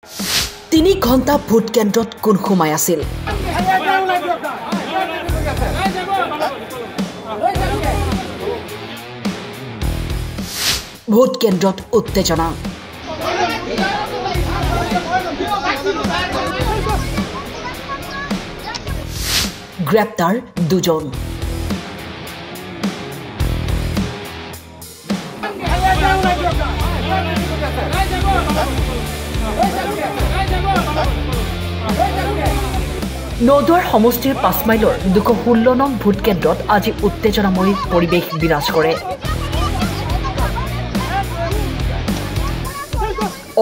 3 ঘণ্টা ভোট কেন্দ্ৰত কোন সোমাই আছিল ভোট কেন্দ্ৰত উত্তেজনা গ্ৰেপ্তাৰ দুজন নদুৱাৰ সমষ্টিৰ 5 মাইলৰ 216 নং ভোট কেন্দ্ৰত আজি উত্তেজনাময়ী পৰিৱেশ বিৰাজ কৰে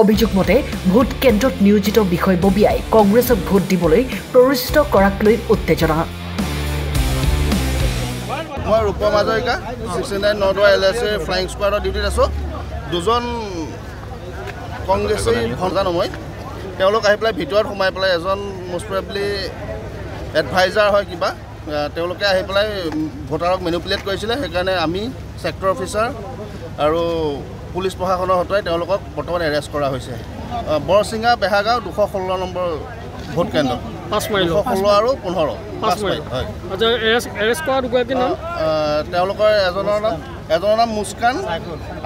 অভিযোগ মতে ভোট কেন্দ্ৰত নিয়োজিত বিষয়ববীয়াই কংগ্ৰেছক ভোট দিবলৈ প্ৰৰোচিত কৰাক লৈ উত্তেজনা মই ৰূপম হাজৰিকা 69 নদুৱা এলএছএ ফ্লাইং স্কোৱাডৰ ডিউটিত আছো দুজন কংগ্ৰেছী ভণ্টানো মই তেওঁলোক আহি পেলাই ভিতৰত সোমাই পেলাই এজন মোষ্ট প্ৰবেবলি এডভাইজাৰ হয় কিবা তেওঁলোকে আহি পেলাই ভোটাৰক মেনিপুলেট কৰিছিলে সেইকাৰণে আমি সেক্টৰ অফিচাৰ আৰু পুলিচ প্ৰশাসনৰ হতুৱাই তেওঁলোকক বৰ্তমান এৰেষ্ট কৰা হৈছে বৰচিঙা বেহাগাঁও 216 নম্বৰ ভোট কেন্দ্ৰ 5 মাইল 216 আৰু 15 5 মাইল হয় আচ্ছা এৰেষ্ট কৰা দুগৰাকীৰ নাম তেওঁলোকৰ এজনৰ নাম মুস্কান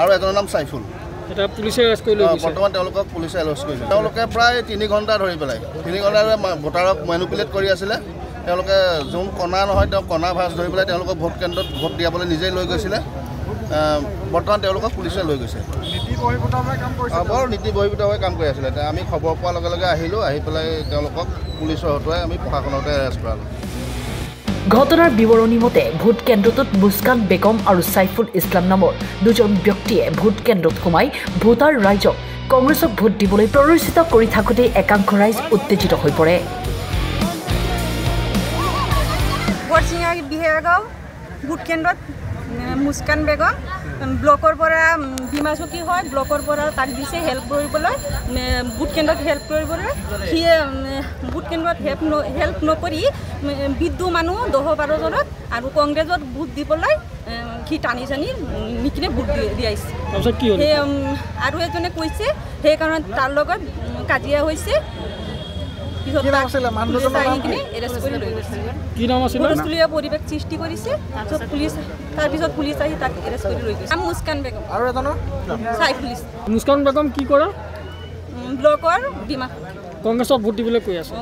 আৰু এজনৰ নাম সাইফুল এটা পুলিচে এৰেষ্ট কৰি লৈ গৈছে বৰ্তমান তেওঁলোকক পুলিচে এৰেষ্ট কৰিছে তেওঁলোকে প্ৰায় 3 ঘণ্টা ধৰি পেলাই 3 ঘণ্টা ধৰি ভোটাৰক মেনিপুলেট কৰি আছিলে তেওঁলোকে যোন কণা নহয় তেওঁ কণা ভাঁজ ধৰি পেলাই তেওঁলোকক ভোট কেন্দ্ৰত ভোট দিয়াবলৈ নিজেই লৈ গৈছিলে বৰ্তমান তেওঁলোকক পুলিচে লৈ গৈছে বৰ নীতি বহিৰ্ভূতভাৱে কাম কৰি আছিলে আমি খবৰ পোৱাৰ লগে লগে আহিলোঁ আহি পেলাই তেওঁলোকক পুলিচৰ হতুৱাই আমি প্ৰশাসনতে এৰেষ্ট কৰালোঁ ঘটনাৰ বিৱৰণী মতে ভোট কেন্দ্ৰটোত মুস্কান বেগম আৰু সাইফুল ইছলাম নামৰ দুজন ব্যক্তিয়ে ভোট কেন্দ্ৰত সোমাই ভোটাৰ ৰাইজক কংগ্ৰেছক ভোট দিবলৈ প্ৰৰোচিত কৰি থাকোঁতে একাংশ ৰাইজ উত্তেজিত হৈ পৰে বৰচিঙা বিহাৰগাঁও ভোট কেন্দ্ৰত মুস্কান বেগম ব্লকৰ পৰা ভীমা চকী হয় ব্লকৰ পৰা তাক দিছে হেল্প কৰিবলৈ ভোট কেন্দ্ৰত হেল্প কৰিবলৈ সি ভোট কেন্দ্ৰত হেল্প নকৰি বিদ্যু মানুহ 10-12 জনত আৰু কংগ্ৰেছত ভোট দিবলৈ সি টানি টানি নিকিনে ভোট দিয়াইছে আৰু এজনে কৈছে সেইকাৰণে তাৰ লগত কাজিয়া হৈছে পৰিৱেশ সৃষ্টি কৰিছে তাৰপিছত পুলিচ আহি তাক এৰেষ্ট কৰি লৈ গৈছে মুস্কান বেগম আৰু এজনৰ সাইফুল মুস্কান বেগম কি কৰা ব্লকৰ বিমা কংগ্ৰেছত ভোট দিবলৈ কৈ আছে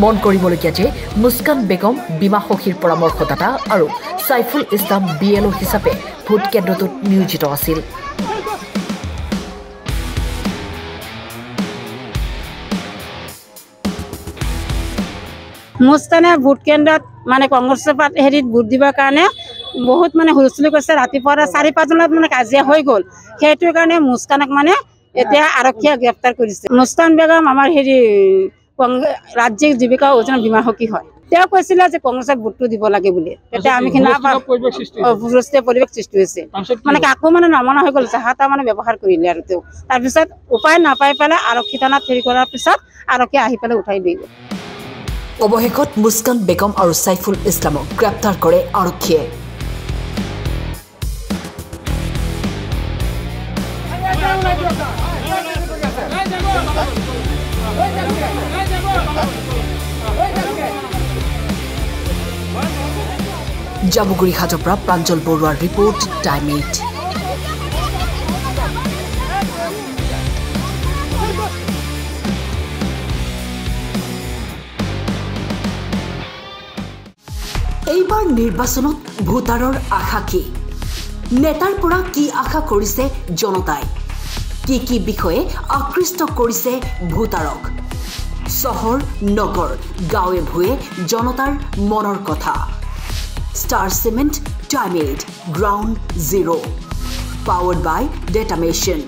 মন কৰিবলগীয়া যে মুস্কান বেগম বিমা সখীৰ পৰামৰ্শদাতা আৰু সাইফুল ইছলাম BLO হিচাপে ভোট কেন্দ্ৰটোত নিয়োজিত আছিল মুস্কানে ভোট কেন্দ্ৰত মানে কংগ্ৰেছৰ হেৰিত ভোট দিবৰ কাৰণে বহুত মানে হুলস্থুল কৰিছে ৰাতিপুৱা 4-5 জনত মানে কাজিয়া হৈ গ'ল সেইটোৰ কাৰণে মুস্কানক মানে এতিয়া আৰক্ষীয়ে গ্ৰেপ্তাৰ কৰিছে মুস্কান বেগম আমাৰ হেৰি ৰাজ্যিক জীৱিকা অভিযানৰ বীমা সখী হয় তেওঁ কৈছিলে যে কংগ্ৰেছক ভোটটো দিব লাগে বুলি এতিয়া আমি পৰিৱেশ সৃষ্টি হৈছে মানে কাকো মানে নমনা হৈ গ'ল চাহাতা মানে ব্যৱহাৰ কৰিলে আৰু তেওঁ তাৰপিছত উপায় নাপাই পেলাই আৰক্ষী থানাত হেৰি কৰাৰ পিছত আৰক্ষীয়ে আহি পেলাই উঠাই দি গ'ল অৱশেষত মুস্কান বেগম আৰু সাইফুল ইছলামক গ্ৰেপ্তাৰ কৰে আৰক্ষীয়ে জামুগুৰি হাটৰ পৰা প্ৰাঞ্জল বৰুৱাৰ ৰিপৰ্ট টাইম 8 এইবাৰ নিৰ্বাচনত ভোটাৰৰ আশা কি নেতাৰ পৰা কি আশা কৰিছে জনতাই কি বিষয়ে আকৃষ্ট কৰিছে ভোটাৰক চহৰ নগৰ গাঁৱে ভূঞে জনতাৰ মনৰ কথা Star Cement time 8 ground zero' powered by ডেটামেশ্যন